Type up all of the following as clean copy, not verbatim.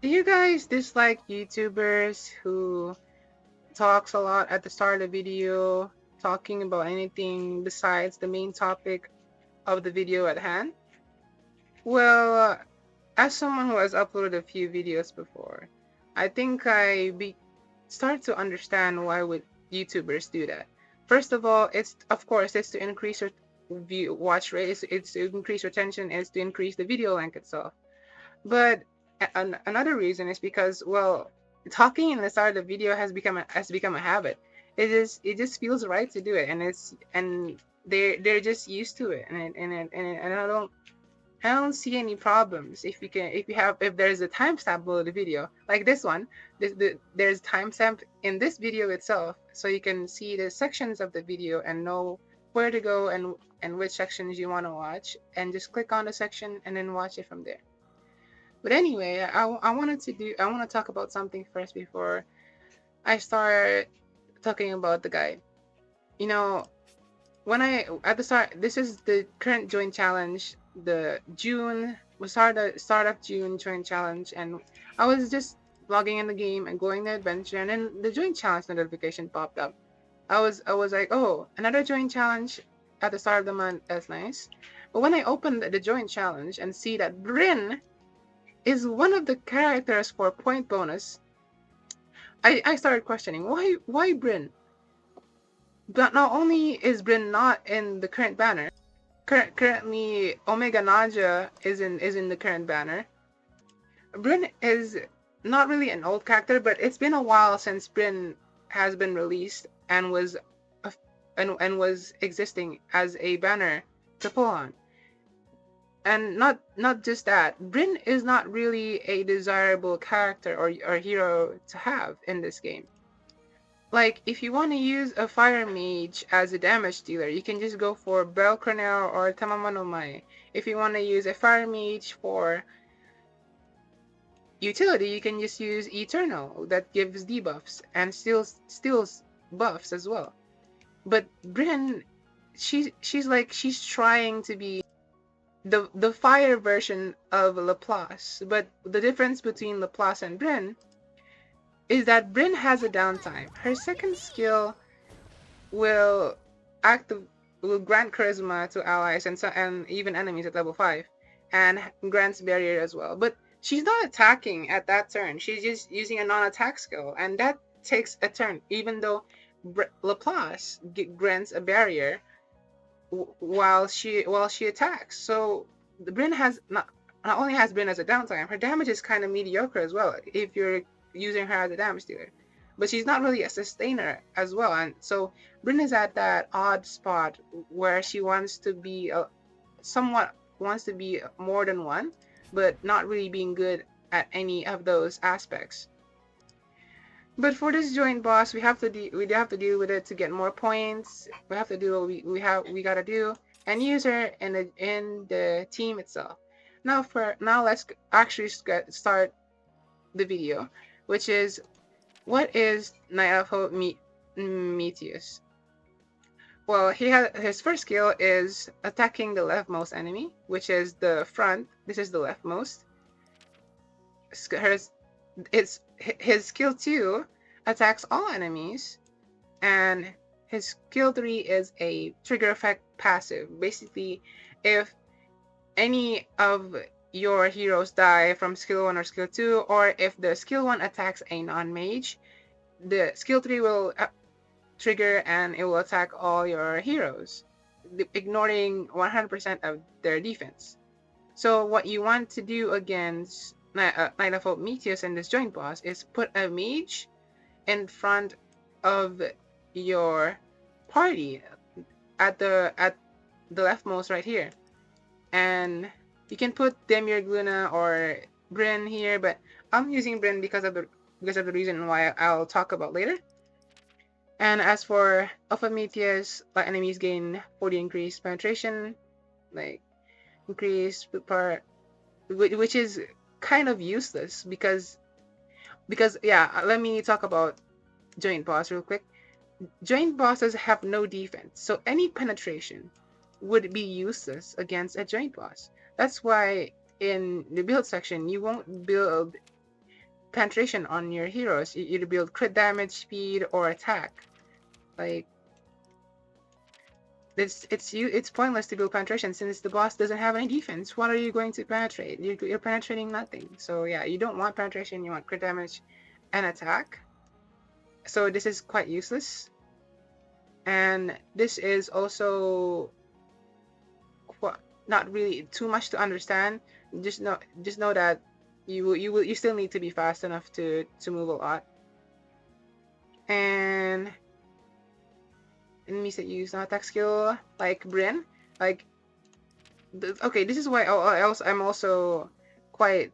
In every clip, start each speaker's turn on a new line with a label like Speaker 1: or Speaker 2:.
Speaker 1: Do you guys dislike YouTubers who talks a lot at the start of the video, talking about anything besides the main topic of the video at hand? Well, as someone who has uploaded a few videos before, I think start to understand why would YouTubers do that. First of all, it's of course it's to increase your watch rate, it's to increase retention, it's to increase the video length itself. But another reason is because, well, talking in the start of the video has become a habit. It just feels right to do it, and they're just used to it, and I don't see any problems if there's a timestamp below the video like this one. There's timestamp in this video itself, so you can see the sections of the video and know where to go and which sections you want to watch, and just click on the section and then watch it from there. But anyway, I want to talk about something first before I start talking about the guide. You know, when I at the start, this is the current joint challenge. The June we start of June joint challenge, and I was just logging in the game and going to adventure, and then the joint challenge notification popped up. I was like, oh, another joint challenge at the start of the month. That's nice. But when I opened the joint challenge and see that Bryn is one of the characters for point bonus, I started questioning why Bryn. But not only is Bryn not in the current banner, currently Omega Naja is in the current banner. Bryn is not really an old character, but it's been a while since Bryn has been released and was existing as a banner to pull on. And not just that, Bryn is not really a desirable character or hero to have in this game. Like, if you want to use a fire mage as a damage dealer, you can just go for Belcronel or Tamamanomai. If you want to use a fire mage for utility, you can just use Eternal that gives debuffs and steals buffs as well. But Bryn, she's trying to be the fire version of Laplace. But the difference between Laplace and Bryn is that Bryn has a downtime. Her second skill will active will grant charisma to allies and even enemies at level 5, and grants barrier as well. But she's not attacking at that turn. She's just using a non-attack skill, and that takes a turn. Even though Laplace grants a barrier while she attacks. So the Bryn has not only has Bryn as a downtime, her damage is kind of mediocre as well if you're using her as a damage dealer. But she's not really a sustainer as well, and so Bryn is at that odd spot where she somewhat wants to be more than one, but not really being good at any of those aspects. But for this joint boss, we have to deal with it to get more points. We have to do what we gotta do, and use her in the team itself. Now let's actually start the video, which is what is Night of Hope Meteos. Well, his first skill is attacking the leftmost enemy, which is the front. This is the leftmost. His skill 2 attacks all enemies, and his skill 3 is a trigger effect passive. Basically, if any of your heroes die from skill 1 or skill 2, or if the skill 1 attacks a non-mage, the skill 3 will trigger and it will attack all your heroes, ignoring 100% of their defense. So what you want to do against Night of Hope Meteos and this joint boss is put a mage in front of your party at the leftmost right here, and you can put Demiurge Luna or Bryn here, but I'm using Bryn because of the reason why I'll talk about later. And as for Alpha Meteos, enemies gain 40 increased penetration, like increased part, which is kind of useless because yeah, let me talk about joint boss real quick. Joint bosses have no defense, so any penetration would be useless against a joint boss. That's why in the build section you won't build penetration on your heroes. You either build crit damage, speed, or attack. Like, it's pointless to build penetration since the boss doesn't have any defense. What are you going to penetrate? You're penetrating nothing. So yeah, you don't want penetration. You want crit damage and attack. So this is quite useless. And this is also not really too much to understand. Just know that you still need to be fast enough to move a lot. And enemies that use non-attack skill like Bryn, like okay, this is why I'm also quite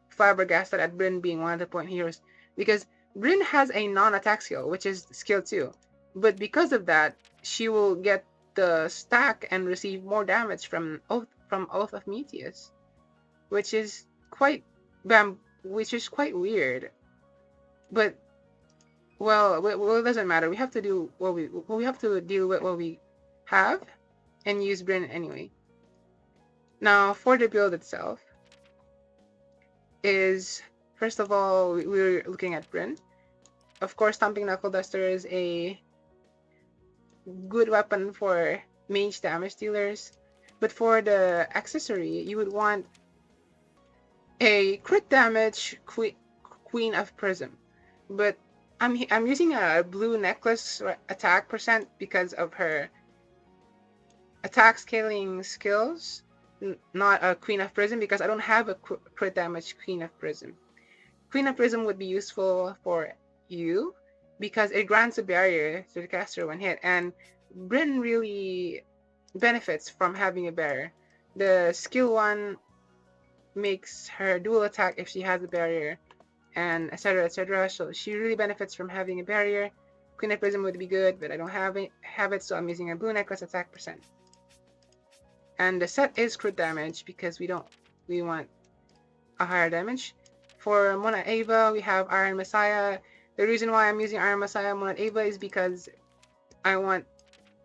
Speaker 1: flabbergasted at Bryn being one of the point heroes, because Bryn has a non-attack skill, which is skill 2, but because of that, she will get the stack and receive more damage from Oath of Meteos, which is quite weird. But well, it doesn't matter. We have to do what we have to deal with what we have, and use Bryn anyway. Now, for the build itself, is first of all we're looking at Bryn. Of course, Thumping Knuckleduster is a good weapon for mage damage dealers, but for the accessory, you would want a crit damage Queen of Prism. But I'm using a blue necklace attack percent because of her attack scaling skills, not a Queen of Prism, because I don't have a crit damage Queen of Prism. Queen of Prism would be useful for you because it grants a barrier to the caster when hit, and Bryn really benefits from having a barrier. The skill 1 makes her dual attack if she has a barrier, and etc, etc. So she really benefits from having a barrier. Queen of Prism would be good, but I don't have it, so I'm using a blue necklace attack percent. And the set is crit damage because we want a higher damage. For Mona Ava, we have Iron Messiah. The reason why I'm using Iron Messiah Mona Ava is because I want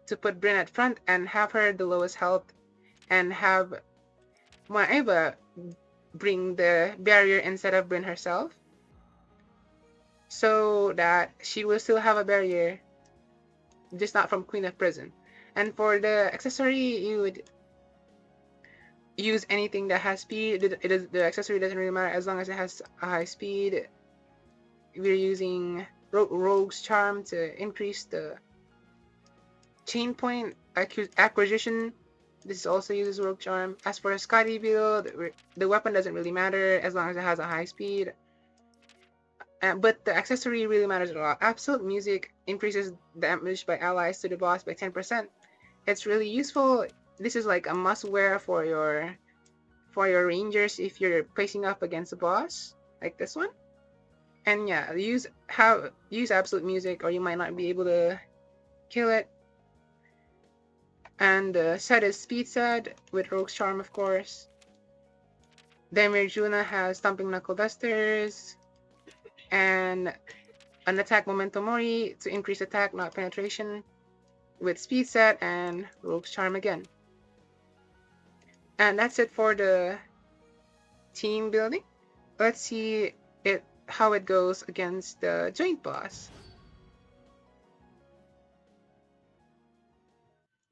Speaker 1: to put Bryn at front and have her the lowest health, and have Mona Ava bring the barrier instead of Bryn herself, so that she will still have a barrier, just not from Queen of Prism. And for the accessory, you would use anything that has speed. The accessory doesn't really matter as long as it has a high speed. We're using Rogue's Charm to increase the chain point acquisition. This also uses Rogue Charm. As for a Skadi build, the weapon doesn't really matter as long as it has a high speed. But the accessory really matters a lot. Absolute Music increases damage by allies to the boss by 10%. It's really useful. This is like a must-wear for your rangers if you're facing up against a boss like this one. And yeah, use Absolute Music, or you might not be able to kill it. And the set is Speed set with Rogue's Charm, of course. Demiurge Luna has Thumping Knuckledusters and an attack Momento Mori to increase attack, not penetration, with Speed set and Rogue's Charm again. And that's it for the team building. Let's see how it goes against the joint boss.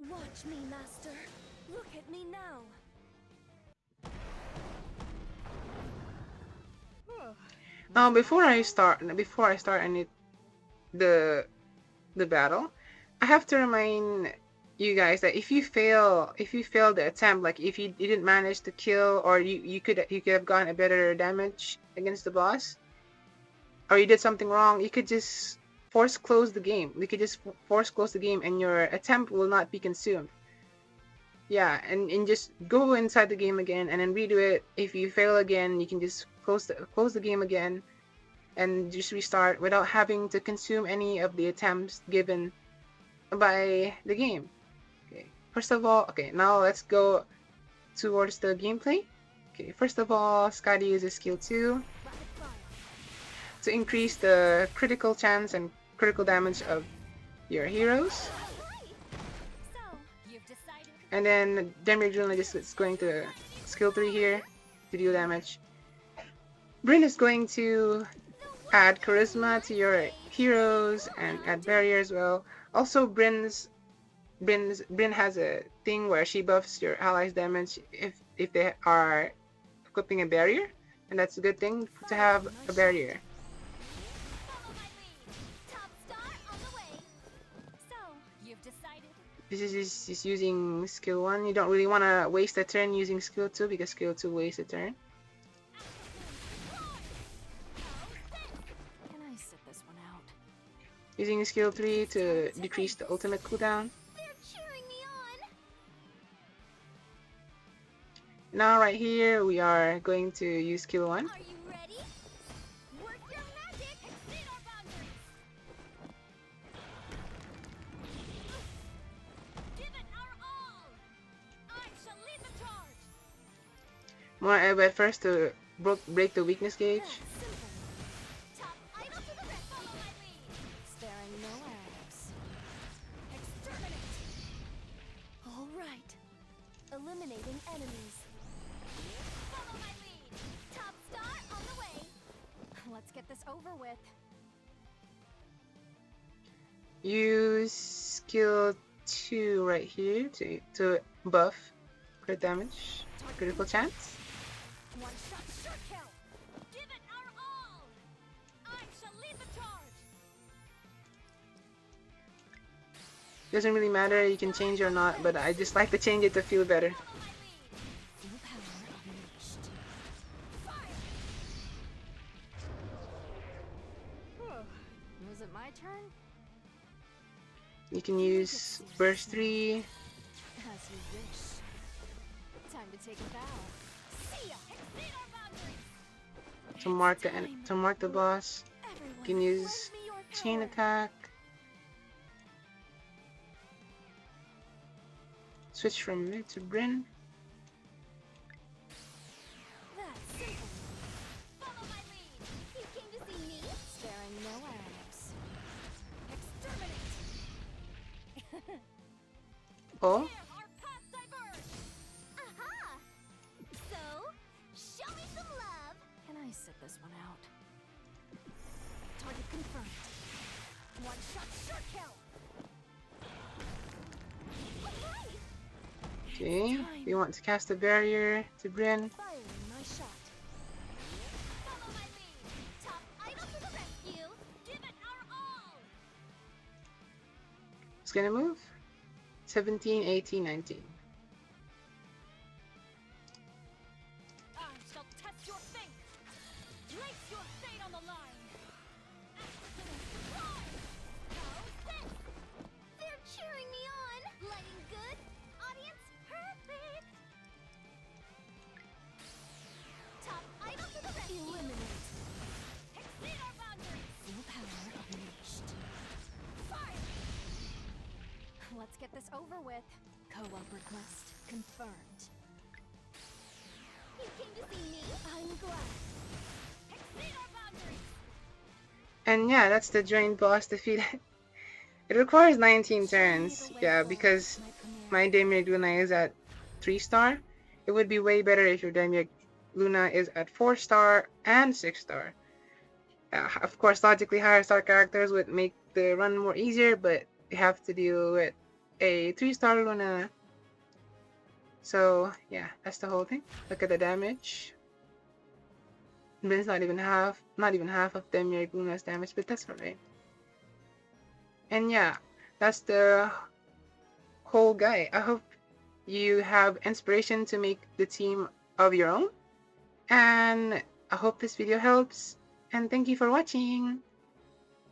Speaker 2: Watch me, master. Look at me now.
Speaker 1: Now, before I start the battle, I have to remind you guys that if you fail the attempt, like if you didn't manage to kill, or you could have gotten a better damage against the boss, or you did something wrong, you could just force close the game. We could just force close the game, and your attempt will not be consumed. Yeah, and just go inside the game again and then redo it. If you fail again, you can just close the game again and just restart without having to consume any of the attempts given by the game. Okay, first of all, now let's go towards the gameplay. Okay, first of all, Skadi uses skill 2 to increase the critical chance and critical damage of your heroes. And then Demiurge Luna just is going to skill 3 here to deal damage. Bryn is going to add charisma to your heroes and add barrier as well. Also, Bryn has a thing where she buffs your allies' damage if they are equipping a barrier, and that's a good thing to have a barrier. This is just using skill 1. You don't really want to waste a turn using skill 2 because skill 2 wastes a turn. Using skill 3 to decrease the ultimate cooldown. Now right here we are going to use skill 1. But first to break the weakness gauge.
Speaker 2: Eliminating enemies. Follow my lead. Top star on the way. Let's get this over with.
Speaker 1: Use skill 2 right here to buff crit damage, critical chance.
Speaker 2: One shot, sure kill. Give it our all. I shall lead the charge.
Speaker 1: Doesn't really matter, you can change or not, but I just like to change it to feel better.
Speaker 2: Was it my turn?
Speaker 1: You can use burst 3.
Speaker 2: As you wish. Time to take a bow. See ya. Exceed our boundaries.
Speaker 1: To mark the boss. You can use chain attack. Switch from mid to Bryn.
Speaker 2: That's simple. Follow my lead. You came to see me? Sparing no arrows. Exterminate.
Speaker 1: Oh?
Speaker 2: Our paths diverge. Aha! So, show me some love. Can I sit this one out? Target confirmed. One shot, sure kill.
Speaker 1: Okay, we want to cast a barrier to Bryn.
Speaker 2: Firing my shot. Follow my lead. Top idol to the rescue. Give it our all.
Speaker 1: It's gonna move. 17, 18, 19.
Speaker 2: I shall test your faith. Place your fate on the line. They're cheering me on. Lighting good. Audience perfect. Top idol to the rescue. Eliminate. Exceed our boundaries. Full power unleashed. Fire. Let's get this over with. Co-op request confirmed. You came to see me? I'm glad. Exceed our boundaries.
Speaker 1: And yeah, that's the joint boss defeat. It requires 19 turns. Yeah, because my Demiurge Luna is at 3-star. It would be way better if your Demiurge Luna is at 4-star and 6-star. Of course, logically higher star characters would make the run more easier, but you have to deal with a 3-star Luna. So yeah, that's the whole thing. Look at the damage. Bryn's not even half of Demiurge Luna's damage, but that's alright. And yeah, that's the whole guy. I hope you have inspiration to make the team of your own. And I hope this video helps. And thank you for watching.